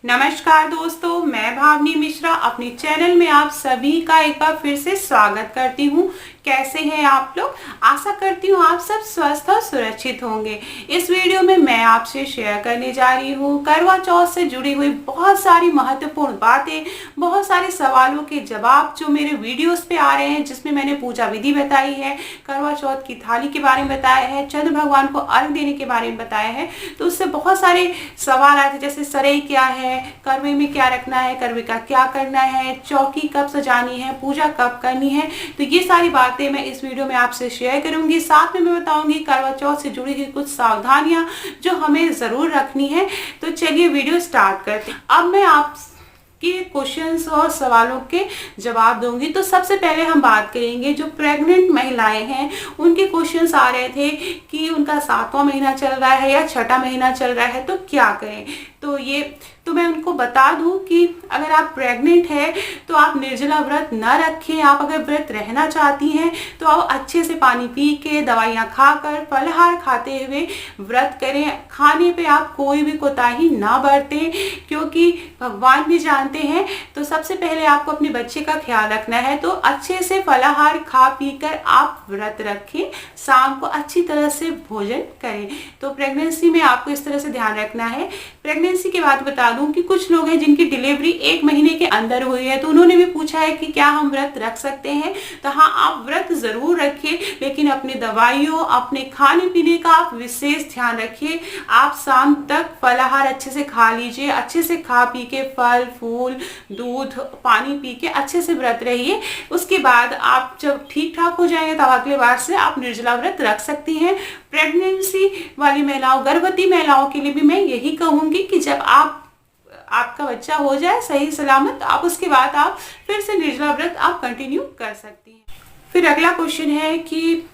नमस्कार दोस्तों, मैं भावनी मिश्रा अपने चैनल में आप सभी का एक बार फिर से स्वागत करती हूँ। कैसे हैं आप लोग? आशा करती हूँ आप सब स्वस्थ और सुरक्षित होंगे। इस वीडियो में मैं आपसे शेयर करने जा रही हूँ करवा चौथ से जुड़ी हुई बहुत सारी महत्वपूर्ण बातें, बहुत सारे सवालों के जवाब जो मेरे वीडियोस पे आ रहे हैं, जिसमें मैंने पूजा विधि बताई है, करवा चौथ की थाली के बारे में बताया है, चंद्र भगवान को अर्घ देने के बारे में बताया है। तो उससे बहुत सारे सवाल आए थे, जैसे सरई क्या है, करवे में क्या रखना है, करवे का क्या करना है, चौकी कब सजानी है, पूजा कब करनी है। तो ये सारी बातें मैं इस वीडियो में आपसे शेयर करूंगी। साथ में मैं बताऊंगी करवा चौथ से जुड़ी हुई कुछ सावधानियां जो हमें जरूर रखनी है। तो चलिए वीडियो स्टार्ट करते हैं। अब मैं आप के क्वेश्चंस और सवालों के जवाब दूंगी। तो सबसे पहले हम बात करेंगे जो प्रेग्नेंट महिलाएं हैं, उनके क्वेश्चंस आ रहे थे कि उनका 7वां महीना चल रहा है या 6ठा महीना चल रहा है, तो क्या करें। तो मैं उनको बता दूं कि अगर आप प्रेग्नेंट है तो आप निर्जला व्रत न रखें। आप अगर व्रत रहना चाहती हैं तो आप अच्छे से पानी पी के, दवाइयाँ खाकर, फलाहार खाते हुए व्रत करें। खाने पे आप कोई भी कोताही ना बरतें, क्योंकि भगवान भी जानते हैं। तो सबसे पहले आपको अपने बच्चे का ख्याल रखना है, तो अच्छे से फलाहार खा पी कर आप व्रत रखें। शाम को अच्छी तरह से भोजन करें। तो प्रेगनेंसी में आपको इस तरह से ध्यान रखना है। प्रेगनेंसी के बाद बता दूं कि कुछ लोग हैं जिनकी डिलीवरी 1 महीने के अंदर हुई है, तो उन्होंने भी पूछा है कि क्या हम व्रत रख सकते हैं। तो हाँ, आप व्रत जरूर रखिए, लेकिन अपनी दवाइयों, अपने खाने पीने का आप विशेष ध्यान रखिए। आप शाम तक फलाहार अच्छे से खा लीजिए, अच्छे से खा पी के फल फूल, दूध, पानी पी के अच्छे से व्रत रहिए। उसके बाद आप जब ठीक ठाक हो जाएंगे तब अगले बार से आप निर्जला व्रत रख सकती हैं। प्रेगनेंसी वाली महिलाओं, गर्भवती महिलाओं के लिए भी मैं यही कहूंगी कि जब आपका बच्चा हो जाए सही सलामत, आप उसके बाद आप फिर से निर्जला व्रत आप कंटिन्यू कर सकती हैं। फिर अगला क्वेश्चन है कि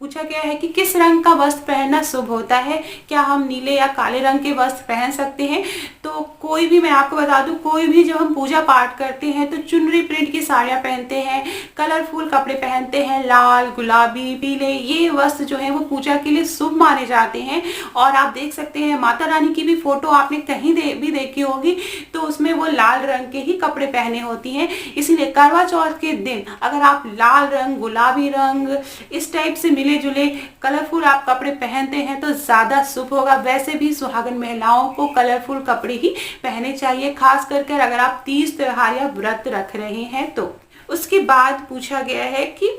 पूछा गया है कि किस रंग का वस्त्र पहनना शुभ होता है। क्या हम नीले या काले रंग के वस्त्र पहन सकते हैं? तो कोई भी, मैं आपको बता दूं, कोई भी जब हम पूजा पाठ करते हैं तो चुनरी प्रिंट की साड़ियाँ पहनते हैं, कलरफुल कपड़े पहनते हैं, लाल, गुलाबी, पीले, ये वस्त्र जो है वो पूजा के लिए शुभ माने जाते हैं। और आप देख सकते हैं माता रानी की भी फोटो आपने कहीं भी देखी होगी, तो उसमें वो लाल रंग के ही कपड़े पहने होती हैं। इसीलिए करवा चौथ के दिन अगर आप लाल रंग, गुलाबी रंग, इस टाइप से मिले जुले कलरफुल आप कपड़े पहनते हैं तो ज्यादा शुभ होगा। वैसे भी सुहागन महिलाओं को कलरफुल कपड़े ही पहने चाहिए, खास करके अगर आप तीज त्योहार या व्रत रख रहे हैं तो। उसके बाद पूछा गया है कि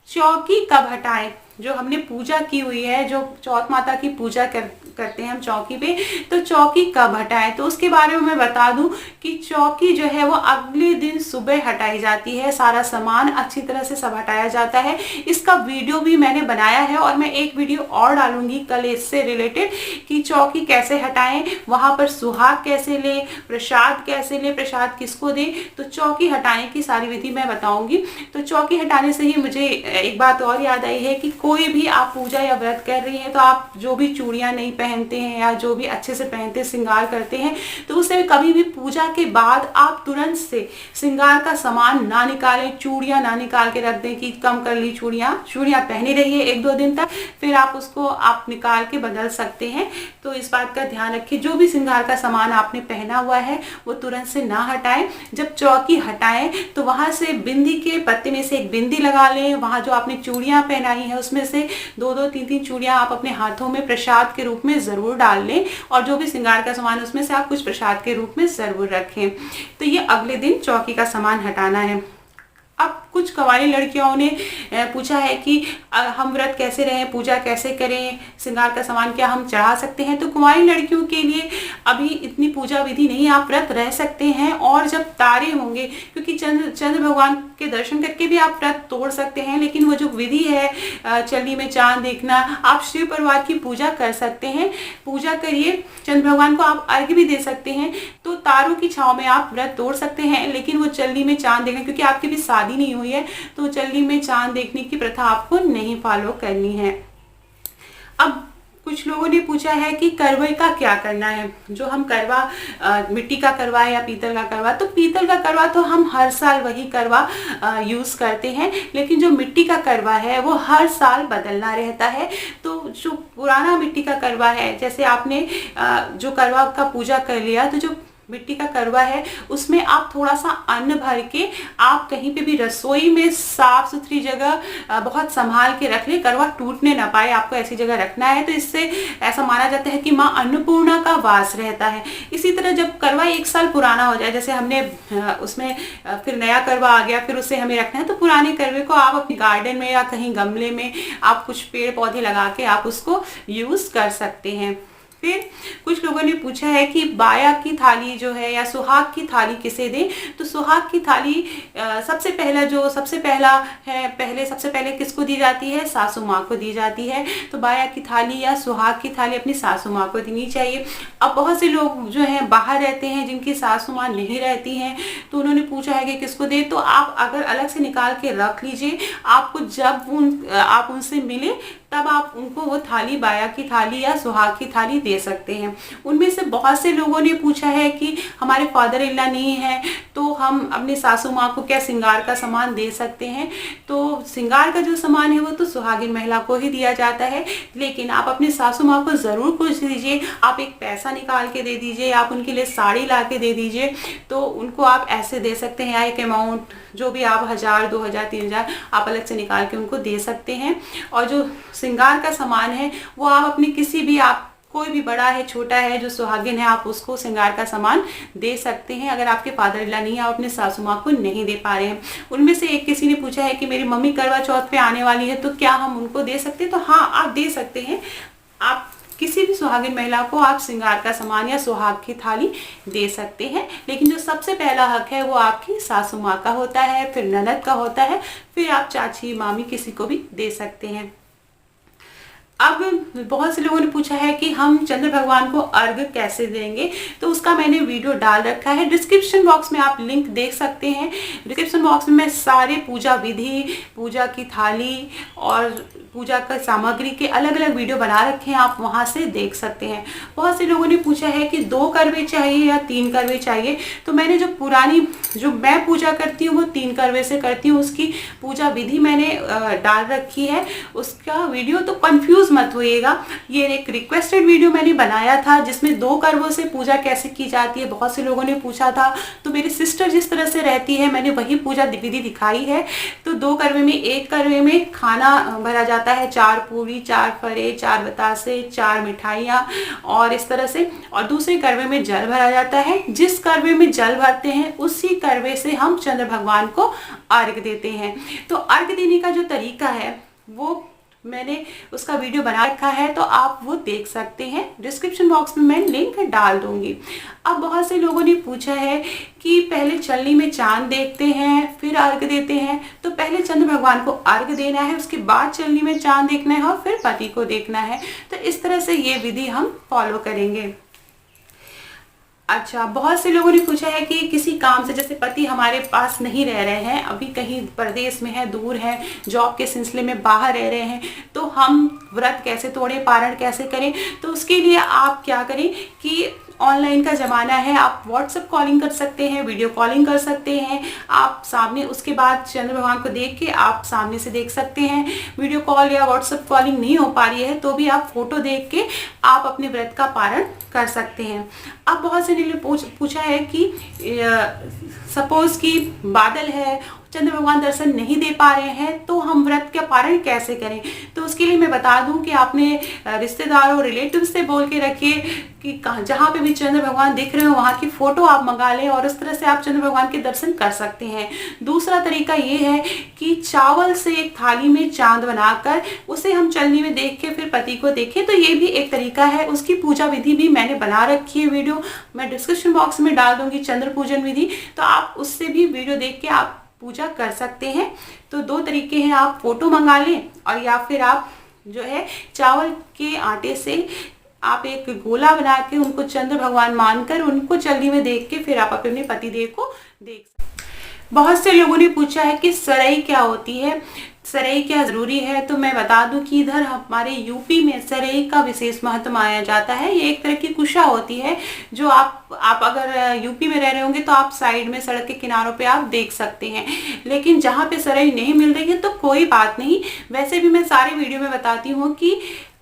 चौकी कब हटाएं। जो हमने पूजा की हुई है, जो चौथ माता की पूजा करते हैं हम चौकी पे, तो चौकी कब हटाएं। तो उसके बारे में मैं बता दूं कि चौकी जो है वो अगले दिन सुबह हटाई जाती है। सारा सामान अच्छी तरह से सब हटाया जाता है। इसका वीडियो भी मैंने बनाया है और मैं एक वीडियो और डालूंगी कल इससे रिलेटेड कि चौकी कैसे हटाएं, वहां पर सुहाग कैसे ले, प्रसाद कैसे ले, प्रसाद किसको दे। तो चौकी हटाने की सारी विधि मैं बताऊंगी। तो चौकी हटाने से ही मुझे एक बात और याद आई है कि कोई भी आप पूजा या व्रत कर रही हैं तो आप जो भी चूड़ियां नहीं पहनते हैं या जो भी अच्छे से पहनते श्रृंगार करते हैं, तो उसे कभी भी पूजा के बाद आप तुरंत से श्रृंगार का सामान ना निकालें, चूड़ियां ना निकाल के रख दें कि कम कर ली चूड़ियां पहनी रहिए 1-2 दिन तक, फिर आप उसको आप निकाल के बदल सकते हैं। तो इस बात का ध्यान रखिए, जो भी श्रृंगार का सामान आपने पहना हुआ है वो तुरंत से ना हटाएं। जब चौकी हटाएं तो वहां से बिंदी के पत्ते में से एक बिंदी लगा लें। वहां जो आपने चूड़ियां पहनाई है उसमें से 2-2, 3-3 चूड़ियां आप अपने हाथों में प्रसाद के रूप में जरूर डाल लें, और जो भी श्रृंगार का सामान उसमें से आप कुछ प्रसाद के रूप में जरूर रखें। तो ये अगले दिन चौकी का सामान हटाना है। अब कुछ कवाली लड़कियों ने पूछा है कि हम व्रत कैसे रहें, पूजा कैसे करें, श्रृंगार का सामान क्या हम चढ़ा सकते हैं। तो कुंवारी लड़कियों के लिए अभी इतनी पूजा विधि नहीं, आप व्रत रह सकते हैं। और जब तारे होंगे, क्योंकि चंद्र भगवान के दर्शन करके भी आप व्रत तोड़ सकते हैं, लेकिन वो जो विधि है चंडी में चांद देखना, आप शिव परिवार की पूजा कर सकते हैं। पूजा करिए, चंद्र भगवान को आप अर्घ्य भी दे सकते हैं। तो तारों की छांव में आप व्रत तोड़ सकते हैं, लेकिन वो चंडी में चांद देखना, क्योंकि आपकी भी शादी नहीं हुई है तो चंडी में चांद देखने की प्रथा आपको नहीं फॉलो करनी है। अब कुछ लोगों ने पूछा है कि करवे का क्या करना है। जो हम करवा मिट्टी का करवा है या पीतल का करवा, तो पीतल का करवा तो हम हर साल वही करवा यूज़ करते हैं, लेकिन जो मिट्टी का करवा है वो हर साल बदलना रहता है। तो जो पुराना मिट्टी का करवा है, जैसे आपने जो करवा का पूजा कर लिया, तो जो मिट्टी का करवा है उसमें आप थोड़ा सा अन्न भर के आप कहीं पे भी रसोई में साफ सुथरी जगह बहुत संभाल के रख ले, करवा टूटने ना पाए, आपको ऐसी जगह रखना है। तो इससे ऐसा माना जाता है कि माँ अन्नपूर्णा का वास रहता है। इसी तरह जब करवा 1 साल पुराना हो जाए, जैसे हमने उसमें फिर नया करवा आ गया, फिर उसे हमें रखना है, तो पुराने करवे को आप अपने गार्डन में या कहीं गमले में आप कुछ पेड़ पौधे लगा के आप उसको यूज कर सकते हैं। फिर कुछ लोगों ने पूछा है कि बाया की थाली जो है या सुहाग की थाली किसे दें। तो सुहाग की थाली सबसे पहले किसको दी जाती है? सासू माँ को दी जाती है। तो बाया की थाली या सुहाग की थाली अपनी सासू माँ को देनी चाहिए। अब बहुत से लोग जो हैं बाहर रहते हैं, जिनकी सासू माँ नहीं रहती हैं, तो उन्होंने पूछा है कि किसको दें। तो आप अगर अलग से निकाल के रख लीजिए, आपको जब आप उनसे मिले तब आप उनको वो थाली, बाया की थाली या सुहाग की थाली दे सकते हैं। उनमें से बहुत से लोगों ने पूछा है कि हमारे फादर इन लॉ नहीं है, तो हम अपनी सासू माँ को क्या श्रृंगार का सामान दे सकते हैं? तो श्रृंगार का जो सामान है वो तो सुहागिन महिला को ही दिया जाता है, लेकिन आप अपनी सासू माँ को ज़रूर कुछ दीजिए। आप एक पैसा निकाल के दे दीजिए, आप उनके लिए साड़ी ला के दे दीजिए, तो उनको आप ऐसे दे सकते हैं, या एक अमाउंट जो भी आप 1000, 2000, 3000 आप अलग से निकाल के उनको दे सकते हैं। और जो श्रृंगार का सामान है वो आप अपनी किसी भी, आप कोई भी बड़ा है छोटा है जो सुहागिन है, आप उसको श्रृंगार का सामान दे सकते हैं। अगर आपके फादर इन लॉ नहीं है, आप अपने सासू माँ को नहीं दे पा रहे हैं। उनमें से एक किसी ने पूछा है कि मेरी मम्मी करवा चौथ पे आने वाली है, तो क्या हम उनको दे सकते हैं? तो हाँ, आप दे सकते हैं। आप किसी भी सुहागिन महिला को आप श्रृंगार का सामान या सुहाग की थाली दे सकते हैं, लेकिन जो सबसे पहला हक है वो आपकी सासू माँ का होता है, फिर ननद का होता है, फिर आप चाची, मामी किसी को भी दे सकते हैं। अब बहुत से लोगों ने पूछा है कि हम चंद्र भगवान को अर्घ कैसे देंगे, तो उसका मैंने वीडियो डाल रखा है। डिस्क्रिप्शन बॉक्स में आप लिंक देख सकते हैं। डिस्क्रिप्शन बॉक्स में मैं सारे पूजा विधि, पूजा की थाली और पूजा का सामग्री के अलग अलग वीडियो बना रखे हैं, आप वहां से देख सकते हैं। बहुत से लोगों ने पूछा है कि 2 करवे चाहिए या 3 करवे चाहिए। तो मैंने जो मैं पूजा करती हूँ वो 3 करवे से करती हूँ। उसकी पूजा विधि मैंने डाल रखी है, उसका वीडियो, तो कंफ्यूज मत होइएगा। ये एक रिक्वेस्टेड वीडियो मैंने बनाया था जिसमें 2 करवों से पूजा कैसे की जाती है, बहुत से लोगों ने पूछा था। तो मेरी सिस्टर जिस तरह से रहती है, मैंने वही पूजा विधि दिखाई है। तो 2 करवे में, 1 करवे में खाना भरा जाता है, 4 पूरी, 4 फरे, 4 बतासे, 4 मिठाइयाँ और इस तरह से। और दूसरे करवे में जल भरा जाता है। जिस करवे में जल भरते हैं उसी करवे से हम चंद्र भगवान को अर्घ देते हैं। तो अर्घ देने का जो तरीका है वो मैंने उसका वीडियो बना रखा है, तो आप वो देख सकते हैं। डिस्क्रिप्शन बॉक्स में मैं लिंक डाल दूंगी। अब बहुत से लोगों ने पूछा है कि पहले चलनी में चांद देखते हैं फिर अर्घ देते हैं। तो पहले चंद्र भगवान को अर्घ देना है, उसके बाद चलनी में चांद देखना है और फिर पति को देखना है। तो इस तरह से ये विधि हम फॉलो करेंगे। अच्छा, बहुत से लोगों ने पूछा है कि किसी काम से, जैसे पति हमारे पास नहीं रह रहे हैं, अभी कहीं प्रदेश में है, दूर है, जॉब के सिलसिले में बाहर रह रहे हैं, तो हम व्रत कैसे तोड़ें, पारण कैसे करें? तो उसके लिए आप क्या करें कि ऑनलाइन का ज़माना है, आप व्हाट्सएप कॉलिंग कर सकते हैं, वीडियो कॉलिंग कर सकते हैं आप सामने। उसके बाद चंद्र भगवान को देख के आप सामने से देख सकते हैं। वीडियो कॉल या व्हाट्सएप कॉलिंग नहीं हो पा रही है तो भी आप फोटो देख के आप अपने व्रत का पारण कर सकते हैं। अब बहुत से ने पूछा है कि सपोज कि बादल है, चंद्र भगवान दर्शन नहीं दे पा रहे हैं, तो हम व्रत का पारण कैसे करें? तो उसके लिए मैं बता दूं कि आपने रिश्तेदारों, रिलेटिव से बोल के रखिए कि जहाँ पे भी चंद्र भगवान दिख रहे हो वहाँ की फोटो आप मंगा लें और उस तरह से आप चंद्र भगवान के दर्शन कर सकते हैं। दूसरा तरीका ये है कि चावल से एक थाली में चांद बनाकर उसे हम चलनी में देख के फिर पति को देखें, तो ये भी एक तरीका है। उसकी पूजा विधि भी मैंने बना रखी है, वीडियो मैं डिस्क्रिप्शन बॉक्स में डाल दूंगी, चंद्र पूजन विधि, तो आप उससे भी वीडियो देख के आप पूजा कर सकते हैं। तो 2 तरीके हैं, आप फोटो मंगा लें और या फिर आप जो है चावल के आटे से आप एक गोला बना के उनको चंद्र भगवान मानकर उनको चलनी में देख के फिर आप अपने पतिदेव को देख सकते हैं। बहुत से लोगों ने पूछा है कि सरई क्या होती है, सरई क्या जरूरी है। तो मैं बता दूं कि इधर हमारे यूपी में सरई का विशेष महत्व माना जाता है। ये एक तरह की कुशा होती है जो आप अगर यूपी में रह रहे होंगे तो आप साइड में सड़क के किनारों पे आप देख सकते हैं। लेकिन जहाँ पे सरई नहीं मिल रही है तो कोई बात नहीं, वैसे भी मैं सारे वीडियो में बताती हूँ कि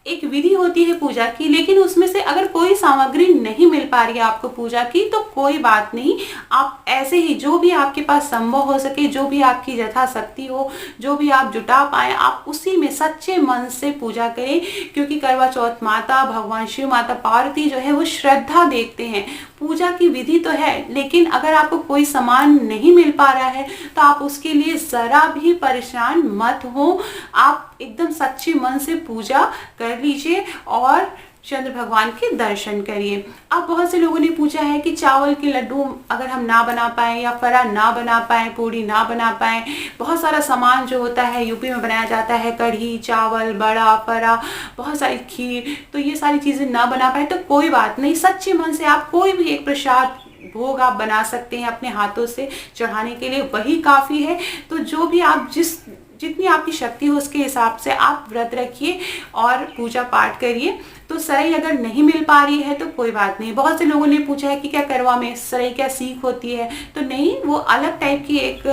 एक विधि होती है पूजा की, लेकिन उसमें से अगर कोई सामग्री नहीं मिल पा रही है आपको पूजा की तो कोई बात नहीं, आप ऐसे ही जो भी आपके पास संभव हो सके, जो भी आपकी यथाशक्ति हो, जो भी आप जुटा पाए, आप उसी में सच्चे मन से पूजा करें। क्योंकि करवा चौथ माता भगवान शिव माता पार्वती जो है वो श्रद्धा देखते हैं। पूजा की विधि तो है, लेकिन अगर आपको कोई सामान नहीं मिल पा रहा है तो आप उसके लिए जरा भी परेशान मत हो। आप एकदम सच्चे मन से पूजा कर लीजिए और चंद्र भगवान के दर्शन करिए। अब बहुत से लोगों ने पूछा है कि चावल के लड्डू अगर हम ना बना पाए या फरा ना बना पाए, पूड़ी ना बना पाए, बहुत सारा सामान जो होता है यूपी में बनाया जाता है, कढ़ी, चावल, बड़ा, फरा, बहुत सारी खीर, तो ये सारी चीजें ना बना पाए तो कोई बात नहीं, सच्चे मन से आप कोई भी एक प्रसाद भोग आप बना सकते हैं अपने हाथों से चढ़ाने के लिए, वही काफी है। तो जो भी आप जितनी आपकी शक्ति हो उसके हिसाब से आप व्रत रखिए और पूजा पाठ करिए। तो सरई अगर नहीं मिल पा रही है तो कोई बात नहीं। बहुत से लोगों ने पूछा है कि क्या करवा में सरई क्या सीख होती है, तो नहीं, वो अलग टाइप की एक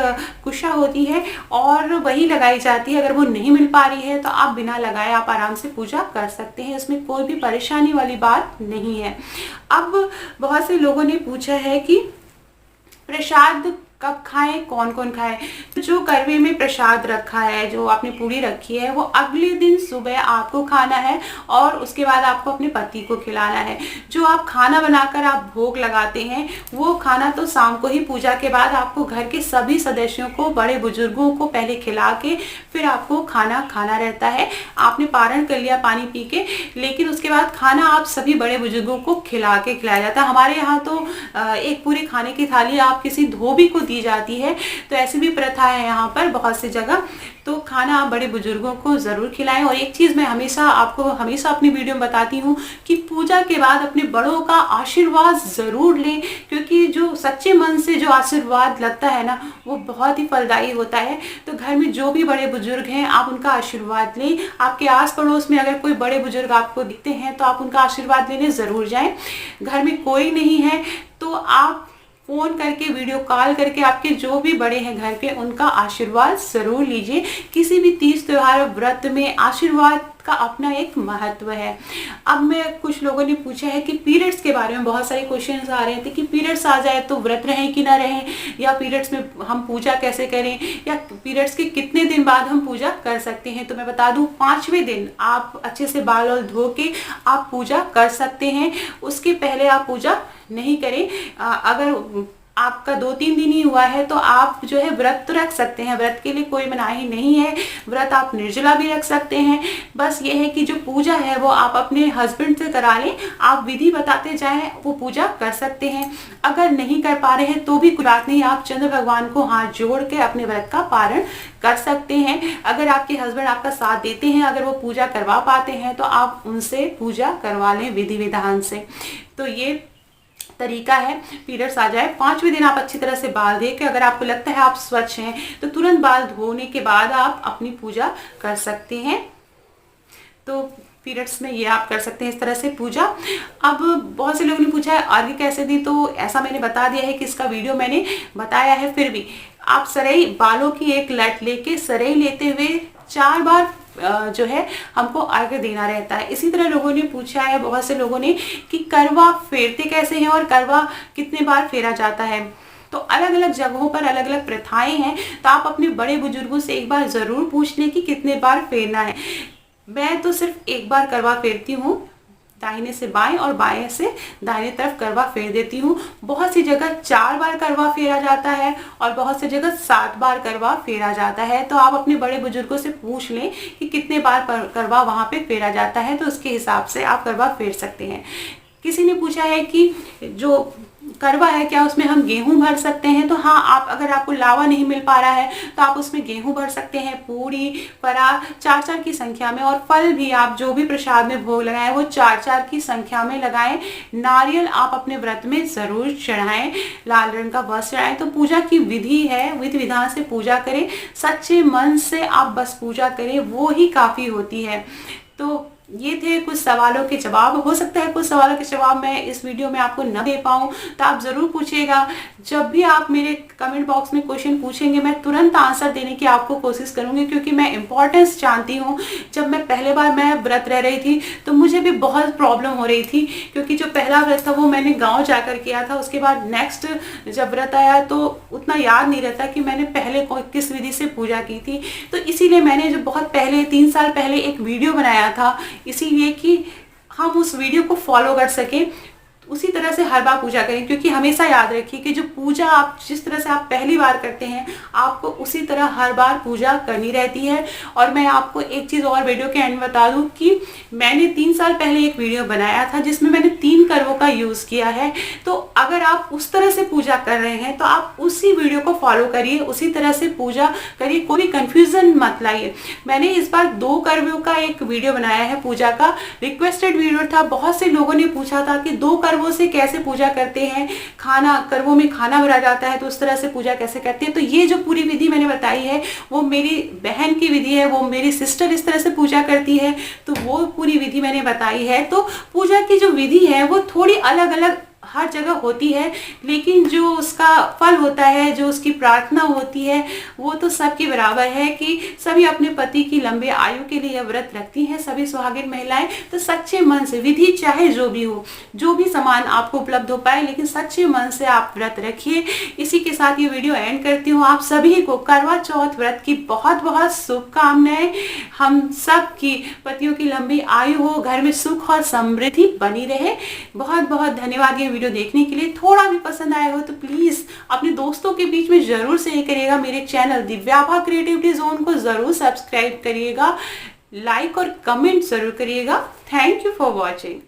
कुशा होती है और वही लगाई जाती है। अगर वो नहीं मिल पा रही है तो आप बिना लगाए आप आराम से पूजा कर सकते हैं, इसमें कोई भी परेशानी वाली बात नहीं है। अब बहुत से लोगों ने पूछा है कि प्रसाद कब खाएं, कौन कौन खाए। तो जो करवे में प्रसाद रखा है, जो आपने पूरी रखी है, वो अगले दिन सुबह आपको खाना है और उसके बाद आपको अपने पति को खिलाना है। जो आप खाना बनाकर आप भोग लगाते हैं वो खाना तो शाम को ही पूजा के बाद आपको घर के सभी सदस्यों को, बड़े बुजुर्गों को पहले खिला के फिर आपको खाना खाना रहता है। आपने पारण कर लिया पानी पी के, लेकिन उसके बाद खाना आप सभी बड़े बुजुर्गों को खिलाया जाता है। हमारे यहाँ तो एक पूरी खाने की थाली आप किसी धोबी को दी जाती है, तो ऐसी भी प्रथा है यहाँ पर बहुत सी जगह। तो खाना आप बड़े बुजुर्गों को जरूर खिलाएं। और एक चीज मैं हमेशा अपनी वीडियो में बताती हूँ कि पूजा के बाद अपने बड़ों का आशीर्वाद जरूर लें, क्योंकि जो सच्चे मन से जो आशीर्वाद लगता है ना वो बहुत ही फलदायी होता है। तो घर में जो भी बड़े बुजुर्ग हैं आप उनका आशीर्वाद लें। आपके आस पड़ोस में अगर कोई बड़े बुजुर्ग आपको दिखते हैं तो आप उनका आशीर्वाद लेने जरूर जाएं। घर में कोई नहीं है तो आप फोन करके, वीडियो कॉल करके आपके जो भी बड़े हैं घर पे उनका आशीर्वाद जरूर लीजिए। किसी भी तीज त्योहार व्रत में आशीर्वाद का अपना एक महत्व है। अब मैं कुछ लोगों ने पूछा है कि पीरियड्स के बारे में बहुत सारे क्वेश्चंस आ रहे थे कि पीरियड्स आ जाए तो व्रत रहें कि ना रहें, या पीरियड्स में हम पूजा कैसे करें, या पीरियड्स के कितने दिन बाद हम पूजा कर सकते हैं। तो मैं बता दूं 5वें दिन आप अच्छे से बाल और धो के आप पूजा कर सकते हैं, उसके पहले आप पूजा नहीं करें। अगर आपका 2-3 दिन ही हुआ है तो आप जो है व्रत तो रख सकते हैं, व्रत के लिए कोई मनाही नहीं है। व्रत आप निर्जला भी रख सकते हैं। बस ये है कि जो पूजा है वो आप अपने हस्बैंड से करा लें, आप विधि बताते जाएं, वो पूजा कर सकते हैं। अगर नहीं कर पा रहे हैं तो भी कोई बात नहीं, आप चंद्र भगवान को हाथ जोड़ के अपने व्रत का पारण कर सकते हैं। अगर आपके हस्बैंड आपका साथ देते हैं, अगर वो पूजा करवा पाते हैं तो आप उनसे पूजा करवा लें विधि विधान से। तो ये तरीका है। पीरियड्स आ जाए 5वें दिन आप अच्छी तरह से बाल धो के, अगर आपको लगता है आप स्वच्छ हैं तो तुरंत बाल धोने के बाद आप अपनी पूजा कर सकते हैं। तो पीरियड्स में ये आप कर सकते हैं इस तरह से पूजा। अब बहुत से लोगों ने पूछा है अर्घ्य कैसे दी, तो ऐसा मैंने बता दिया है कि इसका वीडियो मैंने बताया है। फिर भी आप सरई, बालों की एक लट लेके सरई लेते हुए 4 बार जो है हमको अर्घ्य देना रहता है। इसी तरह लोगों ने पूछा है, बहुत से लोगों ने, कि करवा फेरते कैसे हैं और करवा कितने बार फेरा जाता है। तो अलग अलग जगहों पर अलग अलग प्रथाएं हैं, तो आप अपने बड़े बुजुर्गों से एक बार जरूर पूछ लें कि कितने बार फेरना है। मैं तो सिर्फ एक बार करवा फेरती हूँ, दाहिने से बाएं और बाएं से दाहिने तरफ करवा फेर देती हूँ। बहुत सी जगह 4 बार करवा फेरा जाता है और बहुत सी जगह 7 बार करवा फेरा जाता है। तो आप अपने बड़े बुजुर्गों से पूछ लें कि कितने बार करवा वहाँ पे फेरा जाता है, तो उसके हिसाब से आप करवा फेर सकते हैं। किसी ने पूछा है कि जो करवा है, क्या उसमें हम गेहूं भर सकते हैं? तो हाँ, आप अगर आपको लावा नहीं मिल पा रहा है तो आप उसमें गेहूं भर सकते हैं, पूरी फरार 4-4 की संख्या में, और फल भी आप जो भी प्रसाद में भोग लगाएं वो 4-4 की संख्या में लगाएं। नारियल आप अपने व्रत में जरूर चढ़ाएं, लाल रंग का वस्त्र चढ़ाएं। तो पूजा की विधि है, विधि विधान से पूजा करें, सच्चे मन से आप बस पूजा करें, वो ही काफी होती है। तो ये थे कुछ सवालों के जवाब। हो सकता है कुछ सवालों के जवाब मैं इस वीडियो में आपको न दे पाऊँ, तो आप ज़रूर पूछिएगा। जब भी आप मेरे कमेंट बॉक्स में क्वेश्चन पूछेंगे मैं तुरंत आंसर देने की आपको कोशिश करूँगी, क्योंकि मैं इम्पोर्टेंस जानती हूँ। जब मैं पहले बार मैं व्रत रह रही थी तो मुझे भी बहुत प्रॉब्लम हो रही थी, क्योंकि जो पहला व्रत था वो मैंने गाँव जाकर किया था। उसके बाद नेक्स्ट जब व्रत आया तो उतना याद नहीं रहता कि मैंने पहले किस विधि से पूजा की थी। तो इसीलिए मैंने जो बहुत पहले 3 साल पहले एक वीडियो बनाया था, इसीलिए कि हम उस वीडियो को फॉलो कर सकें, उसी तरह से हर बार पूजा करें। क्योंकि हमेशा याद रखिए कि जो पूजा आप जिस तरह से आप पहली बार करते हैं आपको उसी तरह हर बार पूजा करनी रहती है। और मैं आपको एक चीज़ और वीडियो के एंड बता दूं कि मैंने 3 साल पहले एक वीडियो बनाया था जिसमें मैंने 3 करवों का यूज़ किया है। तो अगर आप उस तरह से पूजा कर रहे हैं तो आप उसी वीडियो को फॉलो करिए, उसी तरह से पूजा करिए, कोई कंफ्यूजन मत लाइए। मैंने इस बार 2 करवों का एक वीडियो बनाया है पूजा का, रिक्वेस्टेड वीडियो था। बहुत से लोगों ने पूछा था कि 2 करवों से कैसे पूजा करते हैं, खाना करवों में खाना भरा जाता है तो उस तरह से पूजा कैसे करते हैं। तो ये जो पूरी विधि मैंने बताई है वो मेरी बहन की विधि है, वो मेरी सिस्टर इस तरह से पूजा करती है, तो वो पूरी विधि मैंने बताई है। तो पूजा की जो विधि है वो थोड़ी अलग अलग हर जगह होती है, लेकिन जो उसका फल होता है, जो उसकी प्रार्थना होती है, वो तो सबके बराबर है कि सभी अपने पति की लंबी आयु के लिए व्रत रखती हैं, सभी सुहागिन महिलाएं। तो सच्चे मन से, विधि चाहे जो भी हो, जो भी सामान आपको उपलब्ध हो पाए, लेकिन सच्चे मन से आप व्रत रखिए। इसी के साथ ये वीडियो एंड करती हूँ। आप सभी को करवा चौथ व्रत की बहुत बहुत शुभकामनाएं। हम सब की पतियों की लंबी आयु हो, घर में सुख और समृद्धि बनी रहे। बहुत बहुत धन्यवाद ये वीडियो देखने के लिए। थोड़ा भी पसंद आया हो तो प्लीज अपने दोस्तों के बीच में जरूर शेयर करिएगा। मेरे चैनल दिव्याभा क्रिएटिविटी जोन को जरूर सब्सक्राइब करिएगा, लाइक और कमेंट जरूर करिएगा। Thank you for watching.